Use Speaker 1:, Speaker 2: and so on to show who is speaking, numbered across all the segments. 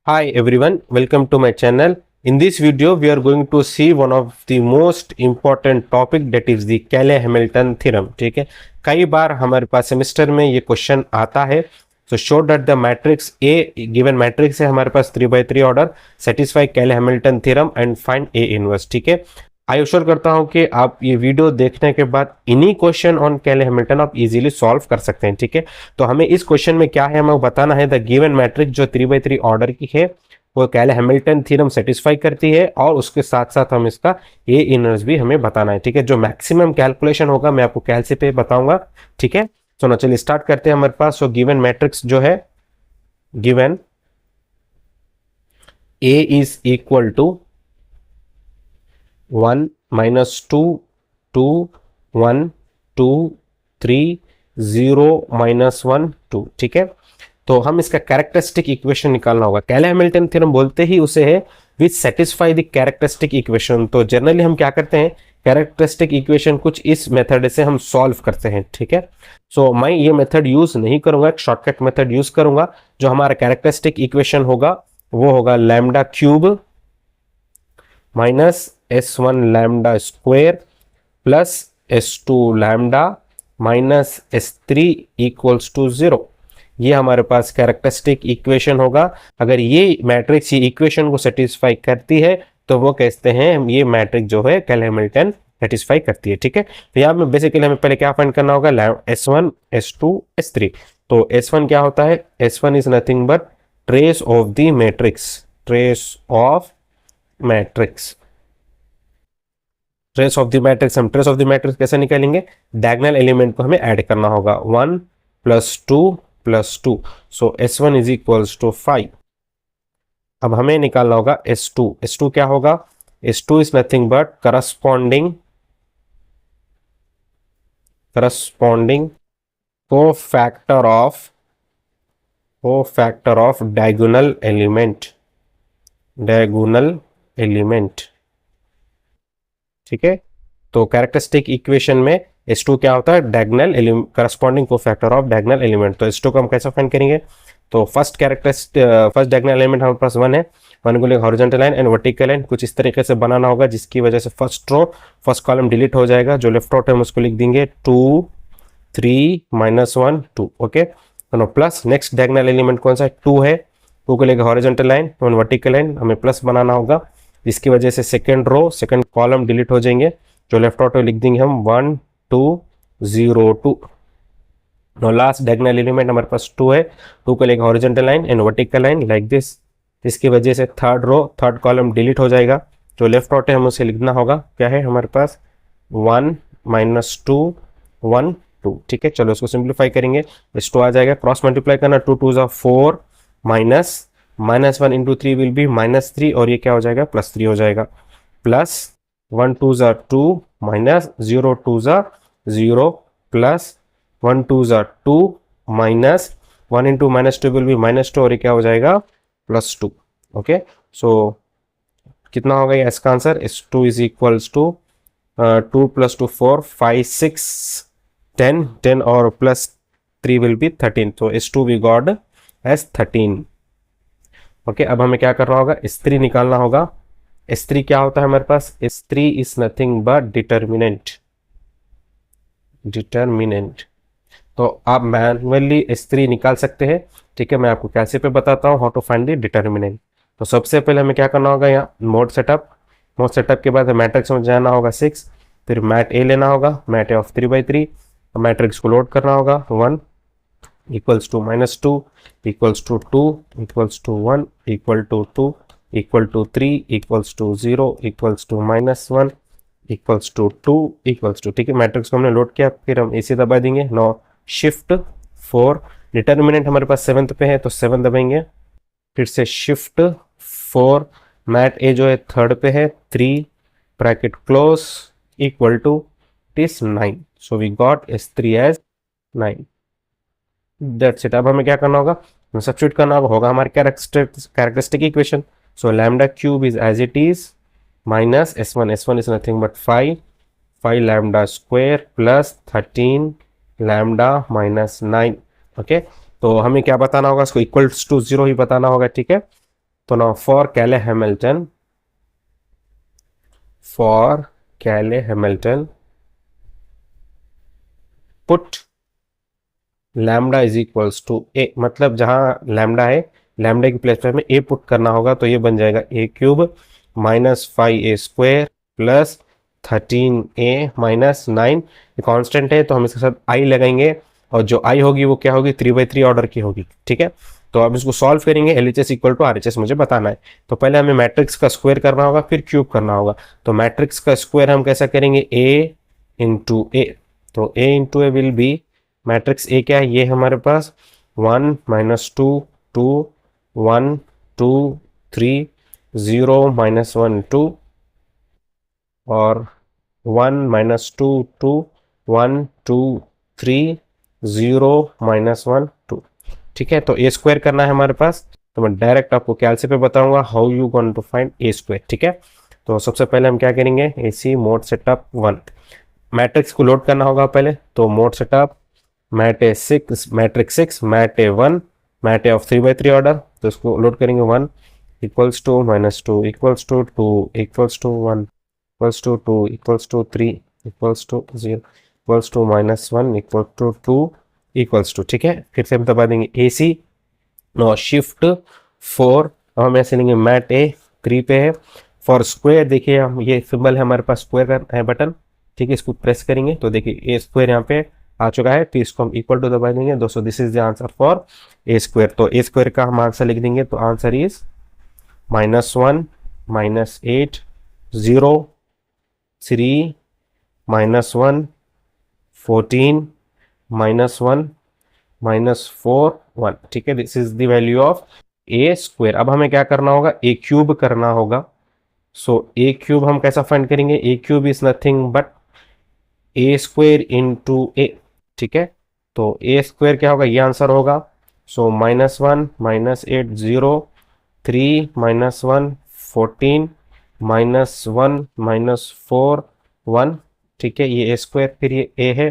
Speaker 1: Hi everyone, welcome to my channel. In this video, we are going to see one of the most important topic that is the Cayley-Hamilton theorem. ठीक है, कई बार हमारे पास semester में ये question आता है. So show that the matrix A given matrix है हमारे पास 3x3 order satisfy Cayley-Hamilton theorem and find A inverse. ठीक है, आई एश्योर करता हूं कि आप ये वीडियो देखने के बाद इन्हीं क्वेश्चन ऑन Cayley-Hamilton आप इजीली सॉल्व कर सकते हैं. ठीक है, तो हमें इस क्वेश्चन में क्या है, हमें बताना है द गिवन मैट्रिक्स जो 3x3 ऑर्डर की है वो Cayley-Hamilton थ्योरम सेटिस्फाई करती है और उसके साथ साथ हम इसका ए इनवर्स भी हमें बताना है. ठीक है, जो मैक्सिमम कैलकुलेशन होगा मैं आपको कैलसी पे बताऊंगा. ठीक है, तो ना चलिए स्टार्ट करते हैं. हमारे पास सो गिवन मैट्रिक्स जो है given A is equal to 1 minus 2 2 1 2 3 0 minus 1 2. ठीक है, तो हम इसका कैरेक्टरिस्टिक इक्वेशन निकालना होगा. Cayley-Hamilton थ्योरम बोलते ही उसे है विच सेटिस्फाई द कैरेक्टरिस्टिक इक्वेशन. तो जनरली हम क्या करते हैं, कैरेक्टरिस्टिक इक्वेशन कुछ इस मेथड से हम सॉल्व करते हैं. ठीक है, सो मैं ये मेथड यूज नहीं करूंगा, एक शॉर्टकट मेथड यूज करूंगा. जो हमारा कैरेक्टरिस्टिक इक्वेशन होगा वो होगा lambda cube minus S1 lambda square plus S2 lambda minus S3 equals to 0. ये हमारे पास कैरेक्टरिस्टिक इक्वेशन होगा. अगर ये मैट्रिक्स ये इक्वेशन को सेटिस्फाई करती है तो वो कहते हैं ये मैट्रिक्स जो है Cayley-Hamilton सेटिस्फाई करती है. ठीक है, तो यहाँ में बेसिकली हमें पहले क्या फाइंड करना होगा, S1 S2 S3. तो S1 क्या होता है, S1 is nothing but trace of the matrix, trace of matrix, trace of the matrix. हम ट्रेस ऑफ द मैट्रिक्स कैसे निकालेंगे, डायगोनल एलिमेंट को हमें ऐड करना होगा 1 plus 2 plus 2. So S1 is equals to 5. अब हमें निकालना होगा S2. S2 क्या होगा, S2 is nothing but corresponding cofactor of diagonal element. ठीक है, तो कैरेक्टरिस्टिक इक्वेशन में S2 क्या होता है, diagonal corresponding cofactor of diagonal element. तो S2 को हम कैसे फाइंड करेंगे, तो फर्स्ट डायगोनल एलिमेंट हमारे पास 1 है. 1 को लेकर horizontal line and vertical line कुछ इस तरीके से बनाना होगा जिसकी वजह से first row first column delete हो जाएगा. जो लेफ्ट आउट है हम उसको लिख देंगे 2 3 -1 2. ओके, तो प्लस नेक्स्ट डायगोनल एलिमेंट कौन सा है, 2 है. 2 को लेकर हॉरिजॉन्टल लाइन और वर्टिकल लाइन हमें प्लस बनाना होगा जिसकी वजह से second row second column delete हो जाएंगे. जो लेफ्ट आउट लिख देंगे हम 1 2 0 2. नो लास्ट डायगोनल एलिमेंट हमारे पास 2 है. 2 को लेकर horizontal line and vertical line like this, जिसकी वजह से third row third column delete हो जाएगा. जो लेफ्ट आउट है हम उसे लिखना होगा क्या है हमारे पास 1 -2 1 2. ठीक है, चलो इसको सिंप्लीफाई करेंगे. इस 2 आ जाएगा, क्रॉस मल्टीप्लाई करना 2 2 = 4 -1 इंटू 3 विल बी -3 और ये क्या हो जाएगा +3 हो जाएगा. Plus 1 2 = 2 minus 0 2 = 0 plus 1 2 = 2 minus 1 into -2 will be -2 और ये क्या हो जाएगा +2. ओके, सो कितना होगा ये इसका answer, S2 is equals to 2 + 2 4 5 6 10 10 और +3 विल बी 13. तो S2 we got as 13. Okay, अब हमें क्या करना होगा, S3 निकालना होगा. S3 क्या होता है हमारे पास, S3 is nothing but determinant. तो आप मैनुअली S3 निकाल सकते हैं. ठीक है, मैं आपको कैसे पे बताता हूँ how to find the determinant. तो सबसे पहले हमें क्या करना होगा, यहाँ मोड सेटअप के बाद मैट्रिक्स में जाना होगा 6, फिर मैट ए लेना होगा, मैट ए ऑफ 3/3. मैट्रिक्स को लोड करना होगा 1 equals to -2 equals to 2 equals to 1 equal to 2 equal to 3 equals to 0 equals to -1 equals to 2 equals to. ठीक है, मैट्रिक्स को हमने लोड किया, फिर हम इसे दबा देंगे. नो शिफ्ट 4, डिटर्मिनेंट हमारे पास 7th पे है तो 7 दबाएंगे, फिर से शिफ्ट 4, मैट ए जो है 3rd पे है 3 bracket close equal to it 9. So we got S3 as 9. That's it. अब हमें क्या करना होगा, सब्स्टिट्यूट करना होगा हमारे characteristic equation. So lambda cube is as it is minus S1 is nothing but 5 lambda square plus 13 lambda -9. Okay, तो हमें क्या बताना होगा, इसको इक्वल्स टू 0 ही बताना होगा. ठीक है, तो now for Cayley Hamilton put lambda is equals to A, मतलब जहाँ लैम्डा है लैम्डा की प्लेस पे हमें ए पुट करना होगा, तो ये बन जाएगा A cube minus 5a² plus 13a minus 9। ये कांस्टेंट है तो हम इसके साथ आई लगाएंगे, और जो आई होगी वो क्या होगी, 3/3 ऑर्डर की होगी। ठीक है, तो अब इसको सॉल्व करेंगे। LHS इक्वल टू RHS मुझे बताना है, तो पहले हमें मैट्रिक्स का स्क्वायर करना होगा, फिर क्यूब करना होगा। तो मैट्रिक्स का स्क्वायर हम कैसा करेंगे, a इंटू ए, तो a into A will B, matrix A क्या है, ये हमारे पास 1 माइनस 2 2 1 2 3 0 माइनस 1 2 और 1 माइनस 2 2 1 2 3 0 माइनस 1 2। ठीक है, तो ए स्क्वायर करना है हमारे पास, तो मैं डायरेक्ट आपको कैलसी पे बताऊंगा how you going to find A square. ठीक है, तो सबसे पहले हम क्या करेंगे, AC मोड सेटअप 1, मैट्रिक्स को लोड करना होगा पहले, तो mode setup matrix 6 mat A1 mat of 3/3 order, तो इसको लोड करेंगे 1 equals to minus 2 equals to 2 equals to 1 equals to 2 equals to 3 equals to 0 equals to minus 1 equal to 2 equals to. ठीक है, फिर से हम दबा देंगे AC नो शिफ्ट 4, अब हम ऐसे लेंगे मैट A3 पे है, फॉर स्क्वायर देखिए हम ये सिंबल है हमारे पास स्क्वायर का है बटन। ठीक है, इसको प्रेस करेंगे तो देखिए ए स्क्वायर यहाँ पे आ चुका है, तो इसको हम इक्वल टू दबा देंगे दोस्तों। This is the answer for a square, तो ए स्क्वायर का हम आंसर लिख देंगे, तो आंसर इज -1 -8 0 3 -1 14 -1 -4 1। ठीक है, this is the value of A square. अब हमें क्या करना होगा, ए क्यूब करना होगा। सो ए क्यूब हम कैसा फाइंड करेंगे, A cube is nothing but A square into A. ठीक है, तो ए स्क्वायर क्या होगा, ये आंसर होगा। सो -1 -8 0 3 -1 14 -1 -4 1। ठीक है, ये ए स्क्वायर, फिर ये ए है,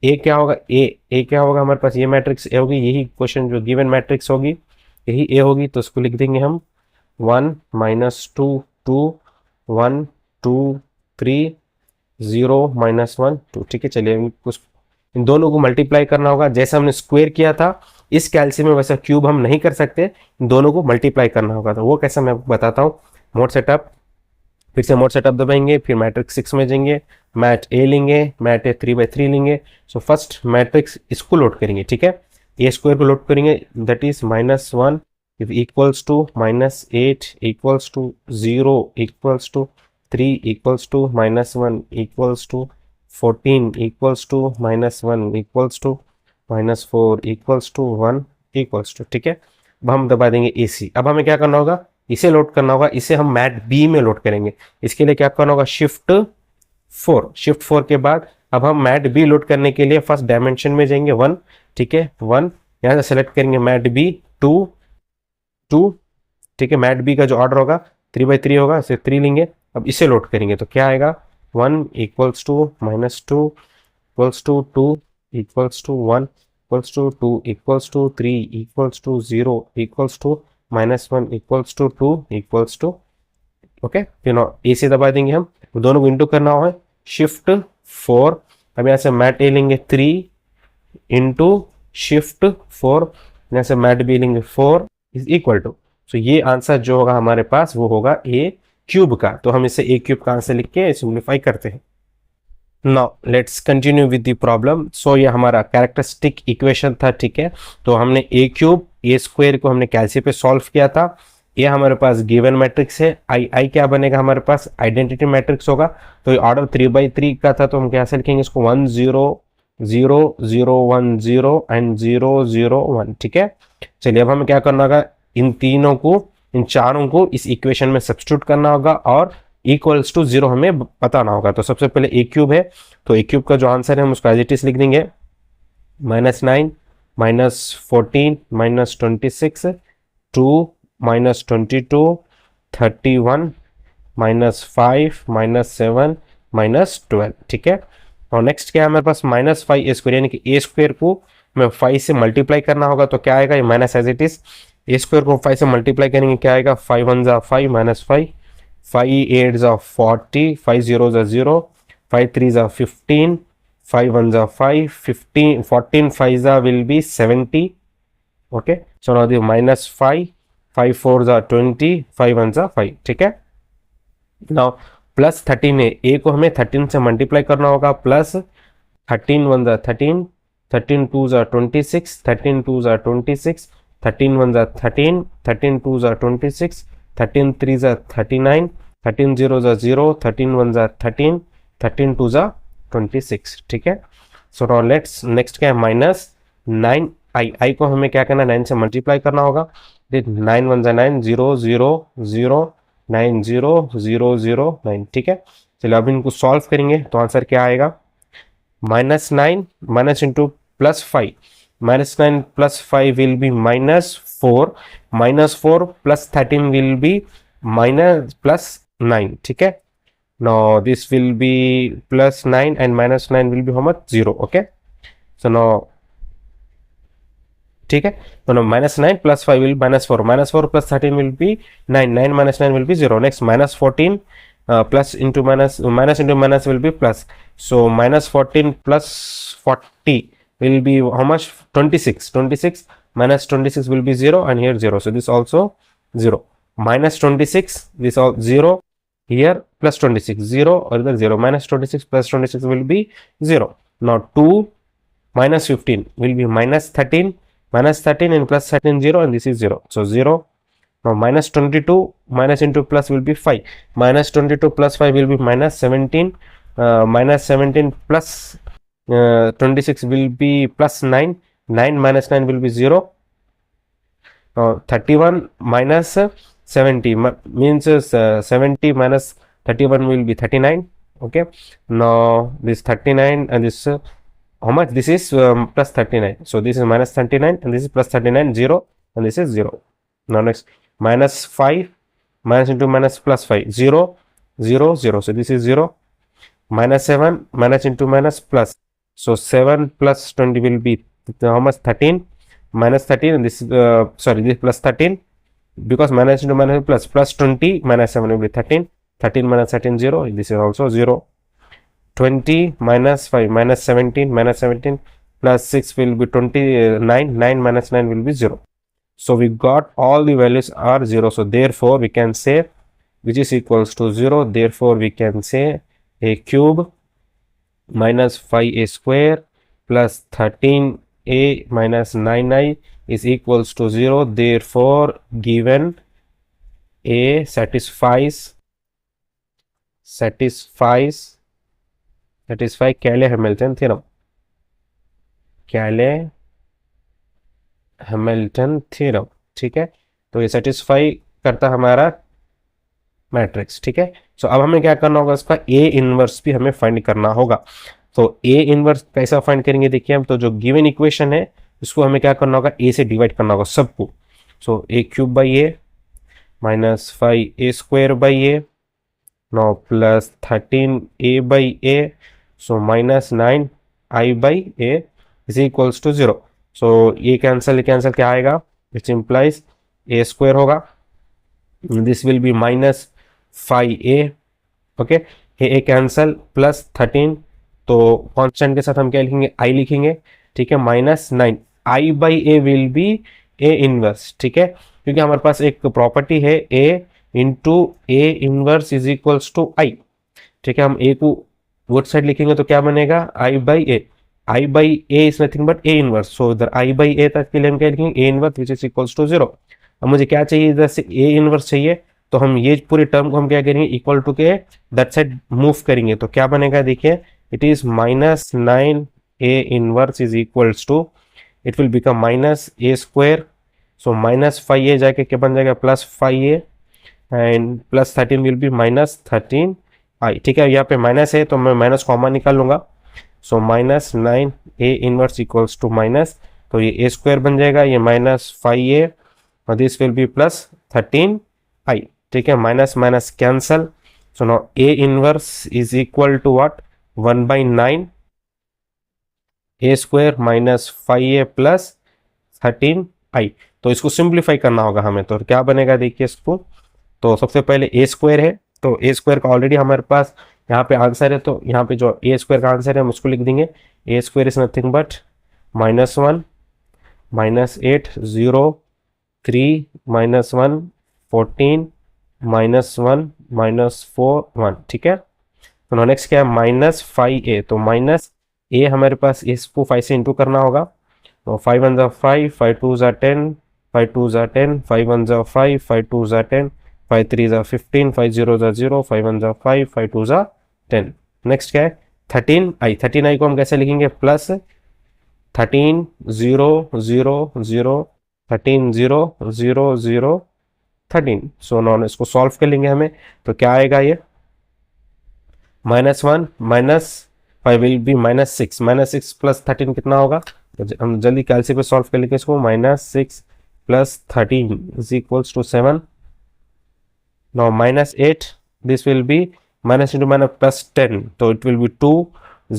Speaker 1: ए क्या होगा, ए क्या होगा हमारे पास, ये मैट्रिक्स ए होगी, यही क्वेश्चन जो गिवन मैट्रिक्स होगी यही ए होगी, तो इसको लिख देंगे हम 1 -2 2 1 2 3 0 -1 2। ठीक है, चलिए कुछ इन दोनों को मल्टीप्लाई करना होगा, जैसे हमने स्क्वायर किया था इस कैलसी में वैसा क्यूब हम नहीं कर सकते, इन दोनों को मल्टीप्लाई करना होगा, तो वो कैसा मैं बताता हूँ। मोड सेटअप, फिर से मोड सेटअप दबाएंगे, फिर मैट्रिक्स 6 में जाएंगे, मैट ए लेंगे, मैट ए 3/3 लेंगे। सो फर्स्ट मैट्रिक्स इसको लोड करेंगे। ठीक है, ए स्क्वायर को लोड करेंगे, that is -1 equals to -8 equals to 0 equals to 3 equals to -1 equals to 14 equals to -1 equals to -4 equals to 1 equals to. ठीक है, अब हम दबा देंगे AC। अब हमें क्या करना होगा, इसे लोड करना होगा, इसे हम मैट B में लोड करेंगे। इसके लिए क्या करना होगा, शिफ्ट 4 के बाद अब हम मैट B लोड करने के लिए फर्स्ट डायमेंशन में जाएंगे 1। ठीक है, 1 यहाँ से सेलेक्ट करेंगे, मैट B 2 2। ठीक है, मैट B का जो ऑर्डर होगा 3/3 होगा, इसे 3 लेंगे। अब इसे लोड करेंगे तो क्या आएगा, 1 equals to -2 equals to 2 equals to 1 equals to 2 equals to 3 equals to 0 equals to -1 equals to 2 equals to. Okay, फिर ए से दबा देंगे हम, दोनों को इंटू करना है, शिफ्ट 4। अब यहाँ से मैट ए लेंगे 3 इंटू शिफ्ट 4, यहाँ से मैट बी लेंगे 4 इज इक्वल टू। सो ये आंसर जो होगा हमारे पास वो होगा ए क्यूब का, तो हम इसे ए क्यूब का आंसर लिख के सिंप्लीफाई करते हैं। Now let's continue with the problem. So ये हमारा कैरेक्टरिस्टिक इक्वेशन था। ठीक है, तो हमने ए क्यूब ए स्क्वायर को हमने कैलसी पे सॉल्व किया था। ये हमारे पास गिवन मैट्रिक्स है, आई क्या बनेगा हमारे पास, आइडेंटिटी मैट्रिक्स होगा। तो ये ऑर्डर 3/3 का था, तो हम कैसे लिखेंगे इसको, 1 0 0 0 1 0 एंड 0 0 1। ठीक है, चलिए अब हमें क्या करना होगा, इन तीनों को, इन चारों को इस इक्वेशन में सब्स्टिट्यूट करना होगा और इक्वल्स टू 0 हमें बताना होगा। तो सबसे पहले ए क्यूब है, तो ए क्यूब का जो आंसर है हम उसको एज इट इज लिख देंगे, -9 -14 -26 2 -22 31 -5 -7 -12। ठीक है, और नेक्स्ट क्या है हमारे पास, -5 ए स्क्वायर, यानी कि ए स्क्वायर को हमें 5 से मल्टीप्लाई करना होगा, तो क्या आएगा, ये minus as it is A square को 5 से मल्टीप्लाई करेंगे क्या आएगा, 5 1 जा 5 माइनस 5, 5 8 जा 40, 5 0 जा 0, 5 3 जा 15, 5 1 जा 5, 15 14 5 जा will be 70. Okay, so now the minus 5, 5 4 जा 20, 5 1 जा 5. ठीक है, नाउ प्लस 13 है, ए को हमें 13 से मल्टीप्लाई करना होगा, प्लस 13 1 जा 13, 13 2 जा 26, 13 2 जा 26, 13 1 जा 13, 13 2 जा 26, 13 3 जा 39, 13 0 जा 0, 13 1 जा 13, 13 2 जा 26. ठीक है, सो नाउ लेट्स नेक्स्ट क्या है, माइनस 9 आई को हमें क्या करना है, 9 से मल्टीप्लाई करना होगा, 9 1 जा 9, 0 0 0 9 0 0 0 9. ठीक है, चलिए अब इनको सॉल्व करेंगे तो आंसर क्या आएगा, minus 9 minus into plus 5, minus 9 plus 5 will be minus 4, minus 4 plus 13 will be minus plus 9. ठीक है, now this will be plus 9 and minus 9 will be how much, 0. Okay, so now ठीक है, तो now minus 9 plus 5 will be minus 4, minus 4 plus 13 will be 9, 9 minus 9 will be 0. Next minus 14 plus into minus, minus into minus will be plus, so minus 14 plus 40 will be how much, 26, 26 minus 26 will be 0 and here 0, so this also 0, minus 26 this all 0, here plus 26 0 or the 0, minus 26 plus 26 will be 0. Now 2 minus 15 will be minus 13, minus 13 and plus 13 0 and this is 0, so 0. Now minus 22 minus into plus will be 5, minus 22 plus 5 will be minus 17, minus 17 plus 26 will be plus 9, 9 minus 9 will be 0. 31 minus 70 means 70 minus 31 will be 39. Okay, now this 39 and this how much, this is plus 39, so this is minus 39 and this is plus 39, 0 and this is 0. Now next minus 5 minus into minus plus 5, 0 0 0, so this is 0, minus 7 minus into minus plus, so 7 plus 20 will be how much, 13, minus 13 and this sorry, this plus 13 because minus into minus plus, plus 20 minus 7 will be 13, 13 minus 13 0, this is also 0, 20 minus 5 minus 17, minus 17 plus 6 will be 29, 9 minus 9 will be 0. So we got all the values are 0, so therefore we can say which is equals to 0, therefore we can say a cube minus 5a square plus 13a minus 9i is equals to 0, therefore given a satisfy Cayley-Hamilton theorem, Cayley-Hamilton theorem. ठीक है, तो ये satisfy करता हमारा matrix. ठीक है, सो अब हमें क्या करना होगा, इसका ए इनवर्स भी हमें फाइंड करना होगा. तो ए इनवर्स कैसा फाइंड करेंगे, देखिए हम, तो जो गिवन इक्वेशन है उसको हमें क्या करना होगा, ए से डिवाइड करना होगा सबको. So A cube by A minus 5a square by A, now plus 13a by A, so minus 9i by A is equals to 0. So ये कैंसिल क्या आएगा, विच इम्प्लाइज ए स्क्वायर होगा, this will be minus 5a. Okay, A cancel plus 13, तो constant के साथ हम क्या लिखेंगे, i लिखेंगे. ठीक है, minus 9 i by A will be A inverse. ठीक है, क्योंकि हमारे पास एक प्रॉपर्टी है a into A inverse is equals to i. ठीक है, हम a को उस साइड लिखेंगे तो क्या बनेगा, i by A, i by A is nothing but a inverse, so इधर i बाई ए तक के लिए हम क्या लिखेंगे, a inverse which is equals to 0. अब मुझे क्या चाहिए, इधर से a इनवर्स चाहिए, तो हम ये पूरी टर्म को हम क्या करेंगे, इक्वल टू के दैट साइड मूव करेंगे, तो क्या बनेगा, देखिए it is minus 9a inverse is equals to, it will become minus a square, so minus 5a जाके क्या बन जाएगा, plus 5a and plus 13 will be minus 13i. ठीक है, यहाँ पे माइनस है तो मैं माइनस कॉमन निकाल लूंगा, so minus 9a inverse equals to minus, तो ये a स्क्वायर बन जाएगा, ये माइनस 5a और this will B plus 13i. ठीक है, minus minus cancel, so now a inverse is equal to what, 1 by 9 a square minus 5a plus 13 I. तो इसको सिंप्लीफाई करना होगा हमें, तो क्या बनेगा देखिए इसको। तो सबसे पहले ए स्क्वायर है, तो ए स्क्वायर का ऑलरेडी हमारे पास यहाँ पे आंसर है, तो यहाँ पे जो ए स्क्वायर का आंसर है हम उसको लिख देंगे। ए स्क्वायर इज नथिंग बट -1 -8 0 3 -1 14 -1 -4 1, ठीक है। तो नेक्स्ट क्या है -5a, तो माइनस ए हमारे पास इसको 5 से इंटू करना होगा। तो 5 1 5, 5 2 10, 5 2 10, 5 1 5, 5 2 10, 5 3 15, 5 0 0, 5 1 5, 5 2 10। नेक्स्ट क्या है 13i को हम कैसे लिखेंगे प्लस 13 0 0 0 13 0 0 0 13। सो नॉन इसको सॉल्व कर लेंगे हमें, तो क्या आएगा ये -1 -5 विल बी -6, -6 प्लस 13 कितना होगा, तो हम जल्दी कैलसी पे सॉल्व कर लेंगे इसको। -6 plus 13 is equals to 7। Now -8 this will be minus into minus plus 10, तो इट विल बी 2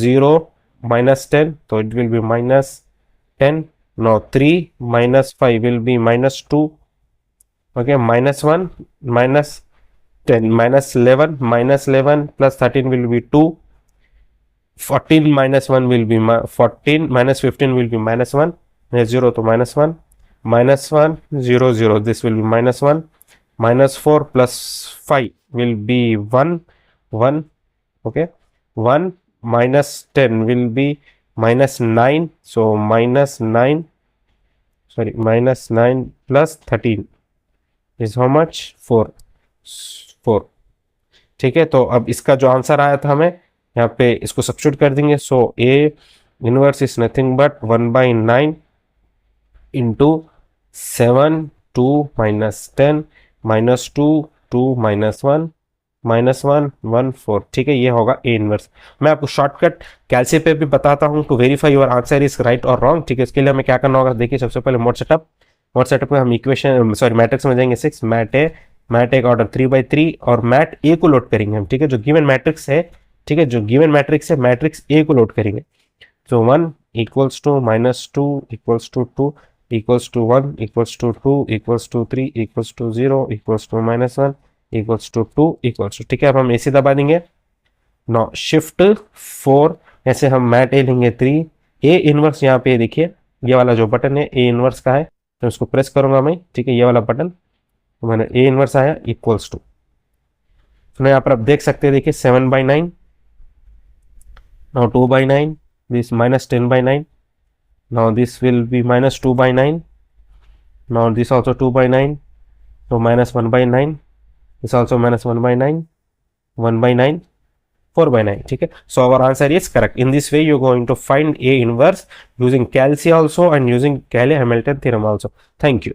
Speaker 1: 0 -10, तो it will be -10। Now 3 -5 will be -2, okay, -1 -10 -11 plus 13 will be 2, 14 -1 will be 14 -15 will be -1, 0 to -1 -1 0 0, this will be -1 -4 plus 5 will be 1 1, okay, 1 -10 will be -9, so -9 sorry -9 plus 13 is how much 4। ठीक है, तो अब इसका जो answer आया था हमें यहाँ पे इसको सब्स्टिट्यूट कर देंगे। So A inverse is nothing but 1/9 into 7 2 -10 -2 2 -1 -1 1 4, ठीक है, ये होगा ए इनवर्स। मैं आपको शॉर्टकट कैलसी पे भी बताता हूँ to verify your answer is right और रॉन्ग, ठीक है। इसके लिए हमें क्या करना होगा देखिए, सबसे पहले मोड सेटअप में हम इक्वेशन सॉरी मैट्रिक्स में जाएंगे 6, मैट एक ऑर्डर 3/3 और मैट ए को लोड करेंगे हम, ठीक है, जो गिवन मैट्रिक्स है, ठीक है, जो गिवन मैट्रिक्स है मैट्रिक्स ए को लोड करेंगे। तो 1 equals to -2 equals to 2 equals to 1 equals to 2 equals to 3 equals to 0 equals to -1 equals to 2 equals to, ठीक है। अब हम ऐसे दबा देंगे। नो शिफ्ट 4, ऐसे हम मैट ए लेंगे 3, ए इनवर्स यहाँ पे देखिए ये वाला जो बटन है ए इनवर्स का है, तो इसको प्रेस करूंगा मैं, ठीक है, ये वाला बटन, तो मैंने ए इनवर्स आया इक्वल्स टू, तो यहाँ पर आप देख सकते हैं देखिए 7/9, now 2/9, this -10/9, now this will B -2/9, now this also 2/9, तो -1/9, दिस ऑल्सो -1/9, 1/9, 4/9, ठीक है। So our answer is correct. In this way you are going to find a inverse using Kelsey also and using Cayley-Hamilton theorem also. Thank you.